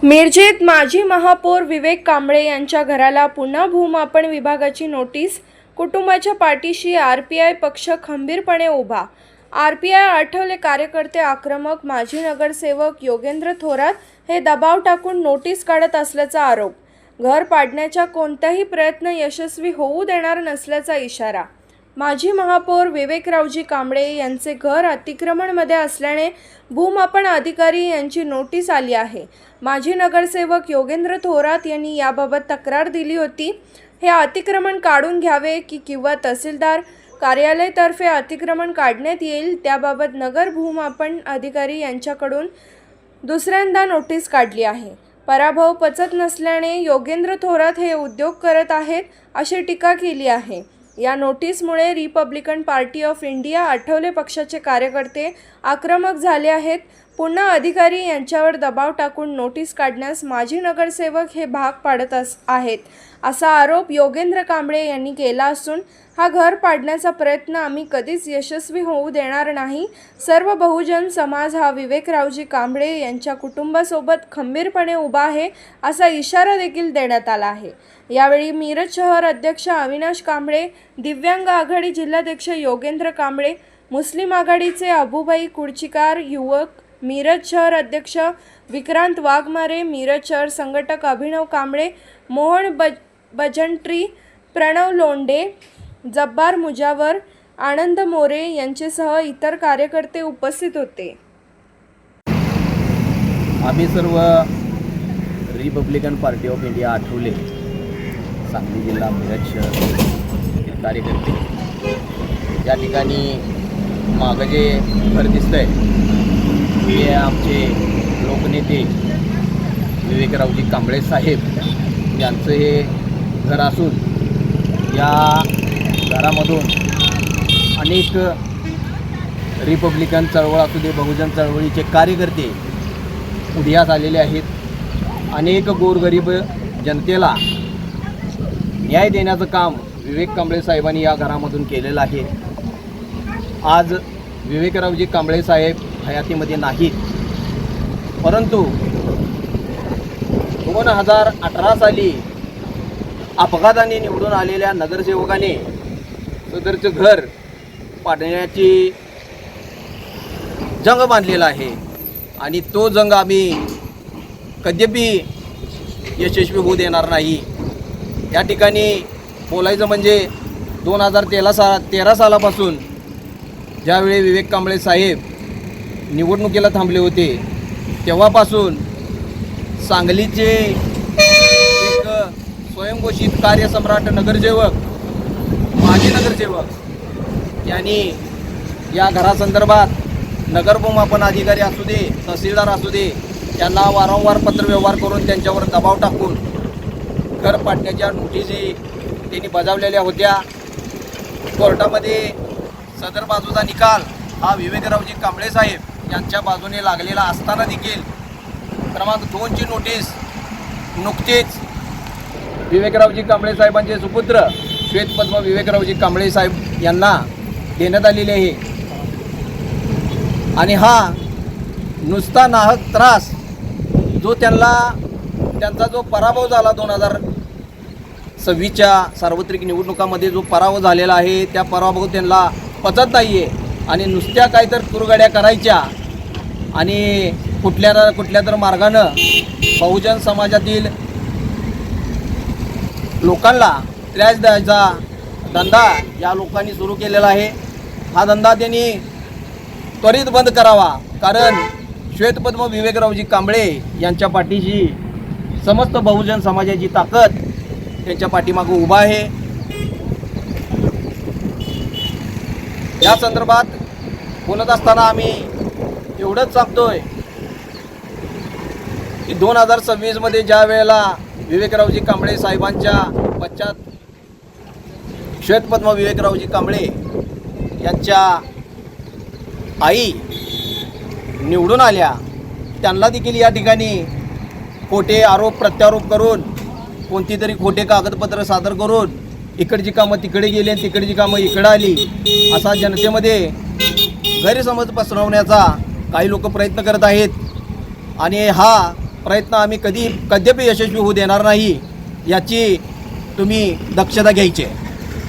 मिरजेत माजी महापौर विवेक कांबळे यांच्या घराला पुन्हा भूमापन विभागाची नोटीस. कुटुंबाच्या पाठीशी आरपीआय पक्ष खंबीरपणे उभा. आरपीआय आठवले कार्यकर्ते आक्रमक. माजी नगरसेवक योगेंद्र थोरात हे दबाव टाकून नोटीस काढत असल्याचा आरोप. घर पाडण्याचा कोणताही प्रयत्न यशस्वी होऊ देणार नसल्याचा इशारा. माजी महापौर विवेकरावजी कांबळे यांचे घर अतिक्रमणमध्ये असल्याने भूमापन अधिकारी यांची नोटीस आली आहे. माजी नगरसेवक योगेंद्र थोरात यांनी याबाबत तक्रार दिली होती. हे अतिक्रमण काढून घ्यावे किंवा तहसीलदार कार्यालयातर्फे अतिक्रमण काढण्यात येईल, त्याबाबत नगर भूमापन अधिकारी यांच्याकडून दुसऱ्यांदा नोटीस काढली आहे. पराभव पचत नसल्याने योगेंद्र थोरात हे उद्योग करत आहेत अशी टीका केली आहे. या नोटीसमुळे Republican Party of India Athawale पक्षाचे कार्यकर्ते आक्रमक झाले आहेत. पुन्हा अधिकारी यांच्यावर दबाव टाकून नोटीस काढण्यास माजी नगरसेवक हे भाग पाडत आहेत असा आरोप योगेंद्र कांबळे यांनी केला असून हा घर पाडण्याचा प्रयत्न आम्ही कधीच यशस्वी होऊ देणार नाही. सर्व बहुजन समाज हा विवेकरावजी कांबळे यांच्या कुटुंबासोबत खंबीरपणे उभा आहे असा इशारा देखील देण्यात आला आहे. यावेळी मिरज शहर अध्यक्ष अविनाश कांबळे, दिव्यांग आघाडी जिल्हाध्यक्ष योगेंद्र कांबळे, मुस्लिम आघाडीचे अबुभाई कुडचिकार, युवक मिरज शहर अध्यक्ष विक्रांत वाघमारे, मिरज शहर संघटक अभिनव कांबळे, मोहन बजंट्री, प्रणव लोंढे, जब्बार मुजावर, आनंद मोरे यांच्यासह इतर कार्यकर्ते उपस्थित होते. आम्ही सर्व Republican Party of India Athawale Sangli जिल्हा मिरज शहर कार्यकर्ते या ठिकाणी मागं जे घर दिसतंय हे आमचे लोकनेते विवेकरावजी कांबळे साहेब यांचं हे घर असून या घरामधून अनेक रिपब्लिकन चळवळ असू दे, बहुजन चळवळीचे कार्यकर्ते उदयास आलेले आहेत. अनेक गोरगरीब जनतेला न्याय देण्याचं काम विवेक कांबळे साहेबांनी या घरामधून केलेलं आहे. आज विवेकरावजी कांबळे साहेब हयातीमध्ये नाहीत, परंतु 2018 साली अपघाताने निवडून आलेल्या नगरसेवकाने सदरचं घर पाडण्याची जंग बांधलेला आहे आणि तो जंग आम्ही कधीही यशस्वी होऊ देणार नाही. या ठिकाणी बोलायचं म्हणजे 2013 सालापासून ज्यावेळी विवेक कांबळे साहेब निवडणुकीला थांबले होते तेव्हापासून सांगलीचे एक स्वयंघोषित कार्यसम्राट नगरसेवक, माजी नगरसेवक यांनी या घरासंदर्भात नगरभूमापन अधिकारी असू दे, तहसीलदार असू दे, त्यांना वारंवार पत्रव्यवहार करून त्यांच्यावर दबाव टाकून घर पाडण्याच्या नोटिसी त्यांनी बजावलेल्या होत्या. कोर्टामध्ये सदर बाजूचा निकाल हा विवेकरावजी कांबळे साहेब यांच्या बाजूने लागलेला असताना देखील क्रमांक 2ची नोटीस नुकतीच विवेकरावजी कांबळे साहेबांचे सुपुत्र श्वेतपद्म विवेकरावजी कांबळे साहेब यांना देण्यात आलेली आहे. आणि हा नुसता नाहक त्रास जो त्यांचा जो पराभव झाला 2026च्या सार्वत्रिक निवडणुकामध्ये जो पराभव झालेला आहे त्या पराभव त्यांना पचत नाही आहे आणि नुसत्या काहीतर कुरघड्या करायच्या आणि कुठल्या तर मार्गानं बहुजन समाजातील लोकांना त्रास द्यायचा धंदा या लोकांनी सुरू केलेला आहे. हा धंदा त्यांनी त्वरित बंद करावा, कारण श्वेतपद्म विवेकरावजी कांबळे यांच्या पाठीशी समस्त बहुजन समाजाची ताकद त्यांच्या पाठीमागे उभा आहे. या संदर्भात बोलत असताना आम्ही एवढंच सांगतोय की 2026मध्ये ज्या वेळेला विवेकरावजी कांबळे साहेबांच्या पश्चात श्वेतपद्म विवेकरावजी कांबळे यांच्या आई निवडून आल्या, त्यांना देखील या ठिकाणी खोटे आरोप प्रत्यारोप करून कोणती तरी खोटे कागदपत्र सादर करून इकडची कामं तिकडे गेली आणि तिकडची कामं इकडं आली असा जनतेमध्ये गैरसमज पसरवण्याचा काही लोक प्रयत्न करत आहेत. आणि हा प्रयत्न आम्ही कधीही यशस्वी होऊ देणार नाही, याची तुम्ही दक्षता घ्यायची आहे.